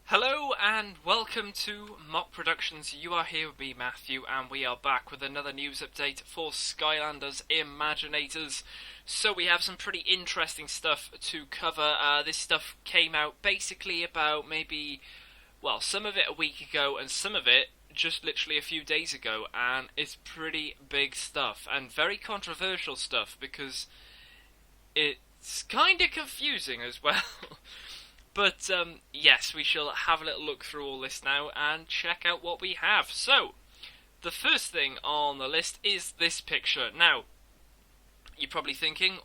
Hello and welcome to Mock Productions. You are here with me, Matthew, and we are back with another news update for Skylanders Imaginators. So we have some pretty interesting stuff to cover. This stuff came out basically about some of it a week ago and some of it just literally a few days ago, and it's pretty big stuff and very controversial stuff because it's kind of confusing as well. But, yes, we shall have a little look through all this now and check out what we have. So, the first thing on the list is this picture. Now, you're probably thinking,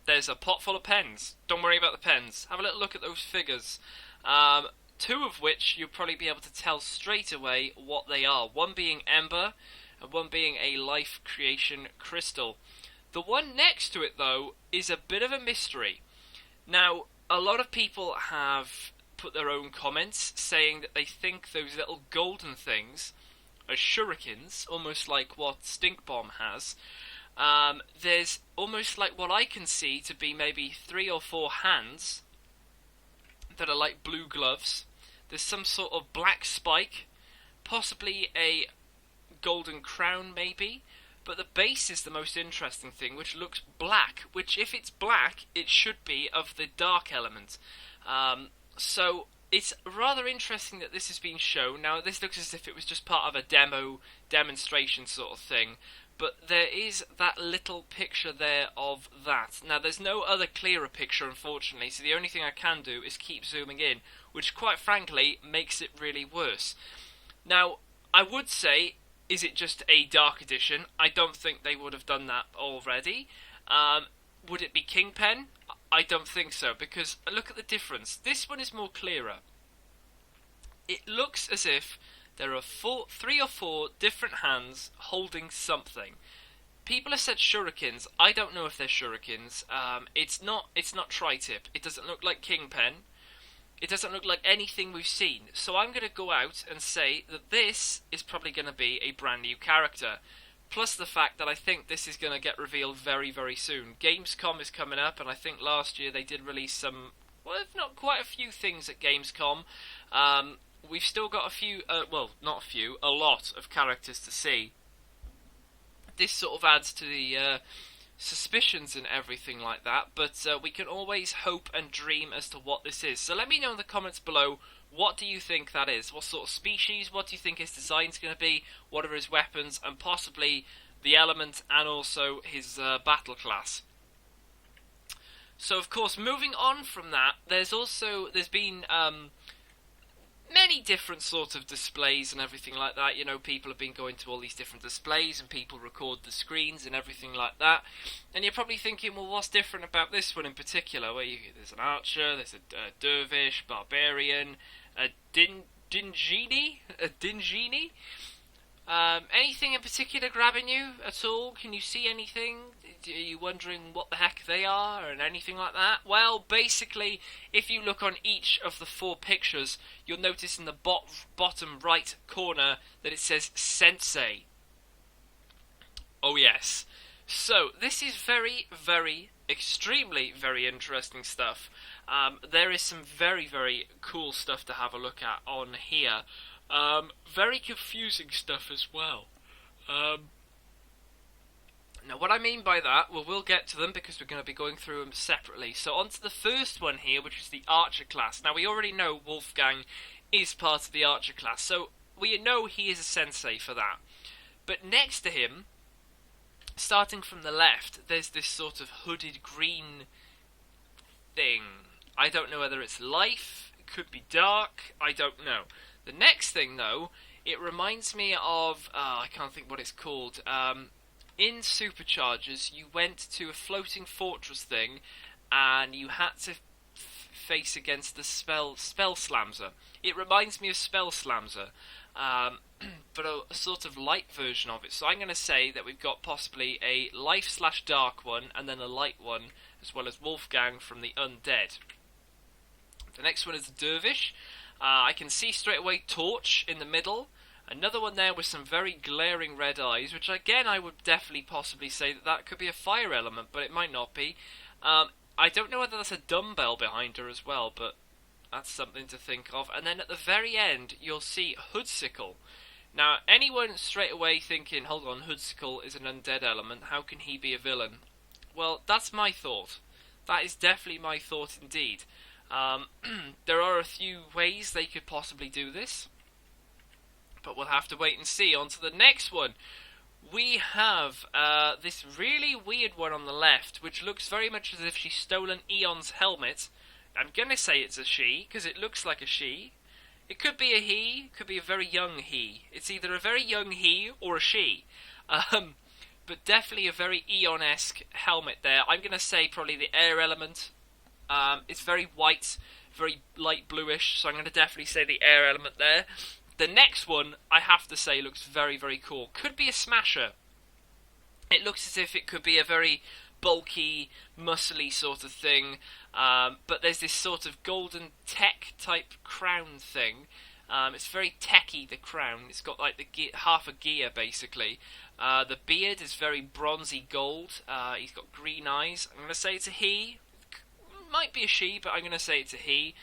there's a pot full of pens. Don't worry about the pens. Have a little look at those figures. Two of which you'll probably be able to tell straight away what they are. One being Ember, and one being a Life Creation Crystal. The one next to it, though, is a bit of a mystery. Now, a lot of people have put their own comments saying that they think those little golden things are shurikens, almost like what Stink Bomb has. There's almost like what I can see to be maybe 3 or 4 hands that are like blue gloves. There's some sort of black spike, possibly a golden crown maybe. But the base is the most interesting thing, which looks black, which if it's black, it should be of the dark element. So it's rather interesting that this has been shown. Now, this looks as if it was just part of a demonstration sort of thing, but there is that little picture there of that. Now, there's no other clearer picture, unfortunately, so the only thing I can do is keep zooming in, which, quite frankly, makes it really worse. Now, I would say, is it just a Dark Edition? I don't think they would have done that already. Would it be Kingpen? I don't think so, because look at the difference. This one is more clearer. It looks as if there are 3 or 4 different hands holding something. People have said shurikens. I don't know if they're shurikens. It's not tri-tip. It doesn't look like Kingpen. It doesn't look like anything we've seen, so I'm going to go out and say that this is probably going to be a brand new character. Plus the fact that I think this is going to get revealed very, very soon. Gamescom is coming up, and I think last year they did release some, well, if not quite a few things at Gamescom. We've still got a lot of characters to see. This sort of adds to the suspicions and everything like that, but we can always hope and dream as to what this is. So let me know in the comments below, what do you think that is? What sort of species? What do you think his design's going to be? What are his weapons? And possibly the element and also his battle class. So of course, moving on from that, there's been many different sorts of displays and everything like that. You know, people have been going to all these different displays and people record the screens and everything like that. And you're probably thinking, well, what's different about this one in particular? Well, there's an archer, there's a dervish, barbarian, a dingini. Anything in particular grabbing you at all? Can you see anything? Are you wondering what the heck they are and anything like that? Well, basically, if you look on each of the 4 pictures, you'll notice in the bottom right corner that it says Sensei. Oh yes. So, this is very, very, extremely very interesting stuff. There is some very, very cool stuff to have a look at on here. Very confusing stuff as well. Now, what I mean by that, well, we'll get to them because we're going to be going through them separately. So, on to the first one here, which is the Archer class. Now, we already know Wolfgang is part of the Archer class, so we know he is a Sensei for that. But next to him, starting from the left, there's this sort of hooded green thing. I don't know whether it's life, it could be dark, I don't know. The next thing, though, it reminds me of, I can't think what it's called. In Superchargers, you went to a floating fortress thing, and you had to face against the Spell Slamser. It reminds me of Spell Slamser, but a sort of light version of it. So I'm going to say that we've got possibly a life/dark one, and then a light one, as well as Wolfgang from the Undead. The next one is the Dervish. I can see straight away Torch in the middle. Another one there with some very glaring red eyes, which again I would definitely possibly say that could be a fire element, but it might not be. I don't know whether that's a dumbbell behind her as well, but That's something to think of. And then at the very end, you'll see Hoodsicle. Now, anyone straight away thinking, hold on, Hoodsicle is an undead element, how can he be a villain? Well, that's my thought. That is definitely my thought indeed. There are a few ways they could possibly do this, but we'll have to wait and see. On to the next one. We have this really weird one on the left, which looks very much as if she's stolen Eon's helmet. I'm going to say it's a she, because it looks like a she. It could be a he, it could be a very young he. It's either a very young he or a she. But definitely a very Eon-esque helmet there. I'm going to say probably the air element. It's very white, very light bluish, so I'm going to definitely say the air element there. The next one, I have to say, looks very, very cool. Could be a Smasher. It looks as if it could be a very bulky, muscly sort of thing, but there's this sort of golden tech type crown thing. It's very techy, the crown. It's got like the half a gear basically. The beard is very bronzy gold. He's got green eyes. I'm going to say it's a he. Might be a she, but I'm going to say it's a he.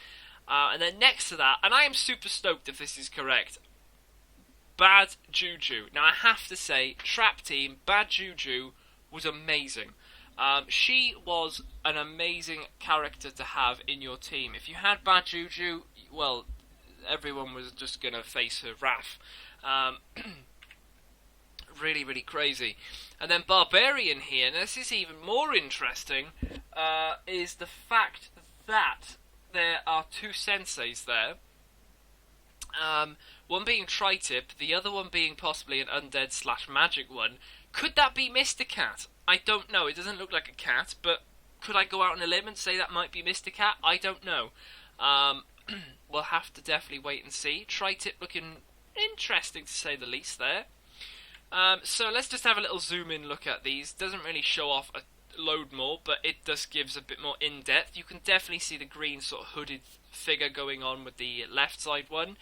And then next to that, and I am super stoked if this is correct, Bad Juju. Now I have to say, Trap Team, Bad Juju was amazing. She was an amazing character to have in your team. If you had Bad Juju, well, everyone was just going to face her wrath. Really, really crazy. And then Barbarian here, and this is even more interesting, is the fact that there are two senseis there. One being Tri-Tip, the other one being possibly an undead / magic one. Could that be Mr. Cat? I don't know. It doesn't look like a cat, but could I go out on a limb and say that might be Mr. Cat? I don't know. We'll have to definitely wait and see. Tri-Tip looking interesting to say the least there. So let's just have a little zoom in look at these. Doesn't really show off a load more, but it just gives a bit more in-depth. You can definitely see the green sort of hooded figure going on with the left side one.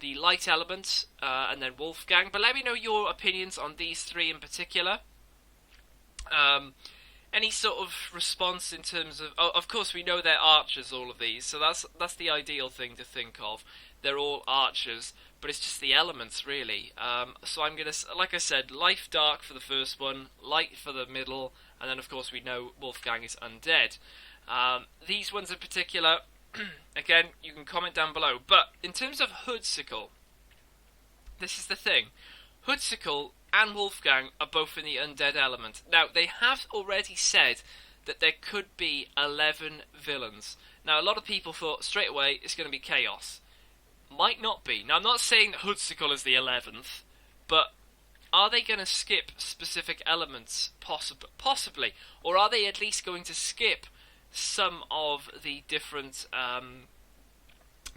The light elements, and then Wolfgang. But let me know your opinions on these three in particular. Any sort of response in terms of... Oh, of course, we know they're archers, all of these, so that's the ideal thing to think of. They're all archers, but it's just the elements, really. So I'm going to... Like I said, light dark for the first one, light for the middle, and then, of course, we know Wolfgang is undead. These ones in particular, again, you can comment down below. But in terms of Hoodsicle, this is the thing. Hoodsicle and Wolfgang are both in the undead element. Now, they have already said that there could be 11 villains. Now, a lot of people thought straight away it's going to be Chaos. Might not be. Now, I'm not saying that Hoodsicle is the 11th, but are they going to skip specific elements? Possibly. Or are they at least going to skip some of the different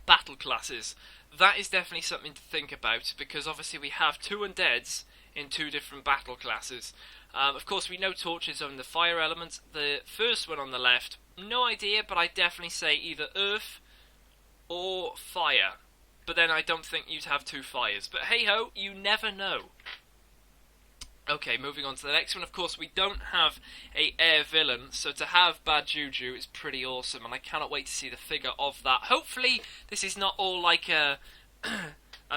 battle classes? That is definitely something to think about, because obviously we have two undeads in two different battle classes. Of course, we know Torches own the fire element. The first one on the left, no idea, but I definitely say either earth or fire. But then I don't think you'd have two fires. But hey-ho, you never know. Okay, moving on to the next one. Of course, we don't have a air villain, so to have Bad Juju is pretty awesome, and I cannot wait to see the figure of that. Hopefully, this is not all like a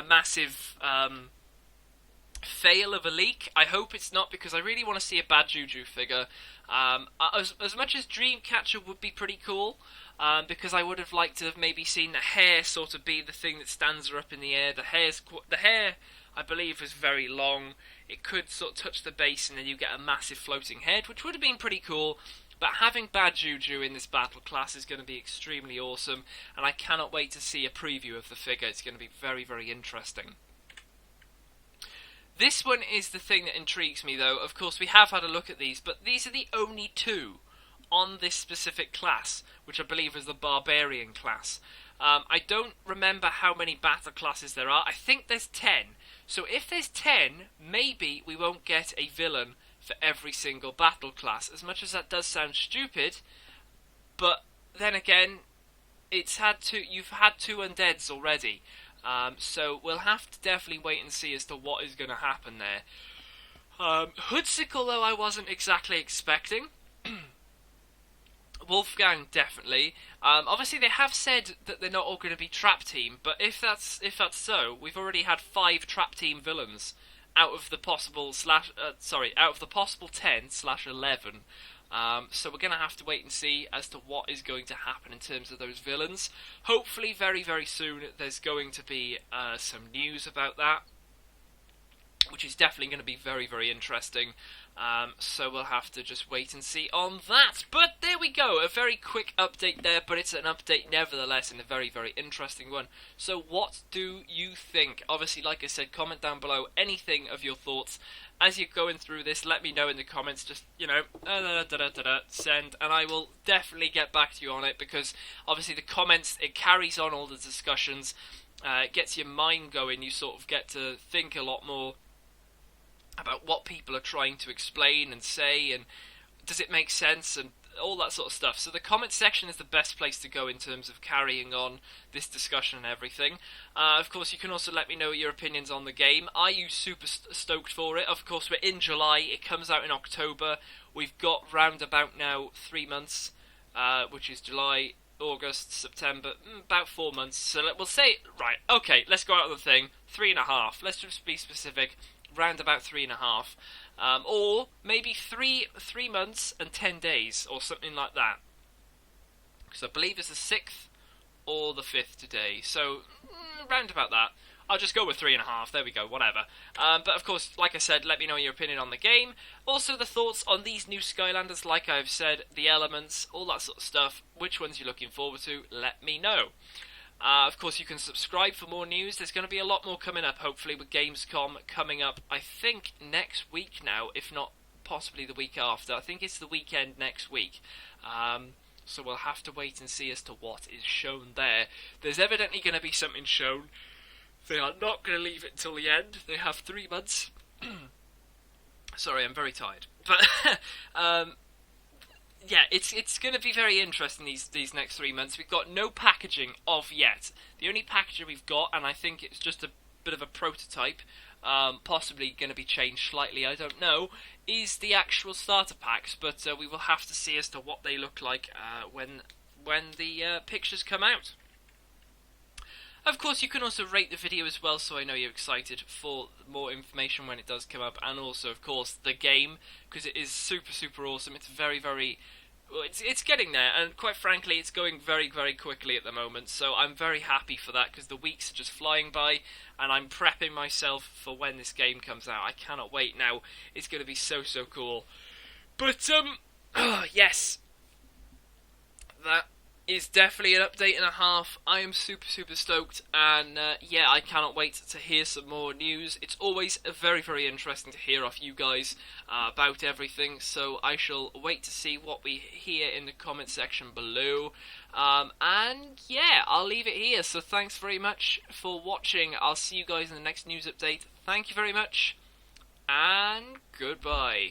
massive fail of a leak. I hope it's not, because I really want to see a Bad Juju figure. As much as Dreamcatcher would be pretty cool, because I would have liked to have maybe seen the hair sort of be the thing that stands her up in the air. The hair, I believe, is very long. It could sort of touch the base and then you get a massive floating head, which would have been pretty cool. But having Bad Juju in this battle class is going to be extremely awesome, and I cannot wait to see a preview of the figure. It's going to be very, very interesting. This one is the thing that intrigues me, though. Of course, we have had a look at these, but these are the only two on this specific class, which I believe is the Barbarian class. I don't remember how many battle classes there are. I think there's 10. So if there's 10, maybe we won't get a villain for every single battle class. As much as that does sound stupid, but then again, you've had two undeads already. So we'll have to definitely wait and see as to what is going to happen there. Hoodsicle, though, I wasn't exactly expecting. Wolfgang, definitely. Obviously, they have said that they're not all going to be Trap Team, but if that's so, we've already had 5 Trap Team villains out of the possible out of the possible 10/11. So we're going to have to wait and see as to what is going to happen in terms of those villains. Hopefully, very very soon, there's going to be some news about that, which is definitely going to be very, very interesting. So we'll have to just wait and see on that. But there we go, a very quick update there, but it's an update nevertheless, and a very, very interesting one. So what do you think? Obviously, like I said, comment down below anything of your thoughts. As you're going through this, let me know in the comments, just, send, and I will definitely get back to you on it, because obviously the comments, it carries on all the discussions, it gets your mind going, you sort of get to think a lot more about what people are trying to explain and say, and does it make sense, and all that sort of stuff. So the comment section is the best place to go in terms of carrying on this discussion and everything. Of course, you can also let me know your opinions on the game. Are you super stoked for it? Of course, we're in July. It comes out in October. We've got round about now 3 months, which is July, August, September, about 4 months. So we'll say, right, okay, let's go out of the thing. 3.5. Let's just be specific. Round about 3.5, or maybe three months and 10 days, or something like that. Because I believe it's the 6th or the 5th today, so round about that. I'll just go with 3.5. There we go. Whatever. But of course, like I said, let me know your opinion on the game. Also, the thoughts on these new Skylanders. Like I've said, the elements, all that sort of stuff. Which ones you're looking forward to? Let me know. Of course, you can subscribe for more news. There's going to be a lot more coming up, hopefully, with Gamescom coming up, I think, next week now, if not possibly the week after. I think it's the weekend next week. So we'll have to wait and see as to what is shown there. There's evidently going to be something shown. They are not going to leave it until the end. They have 3 months. Sorry, I'm very tired. But yeah, it's going to be very interesting these next 3 months. We've got no packaging of yet. The only packaging we've got, and I think it's just a bit of a prototype, possibly going to be changed slightly, I don't know, is the actual starter packs. But we will have to see as to what they look like when the pictures come out. Of course, you can also rate the video as well, so I know you're excited for more information when it does come up, and also, of course, the game, because it is super, super awesome. It's very, very... Well, it's getting there, and quite frankly, it's going very, very quickly at the moment, so I'm very happy for that, because the weeks are just flying by, and I'm prepping myself for when this game comes out. I cannot wait now. It's going to be so, so cool. But, yes. That is definitely an update and a half. I am super, super stoked, and yeah, I cannot wait to hear some more news. It's always very, very interesting to hear off you guys about everything, so I shall wait to see what we hear in the comment section below. And yeah, I'll leave it here, so thanks very much for watching. I'll see you guys in the next news update. Thank you very much, and goodbye.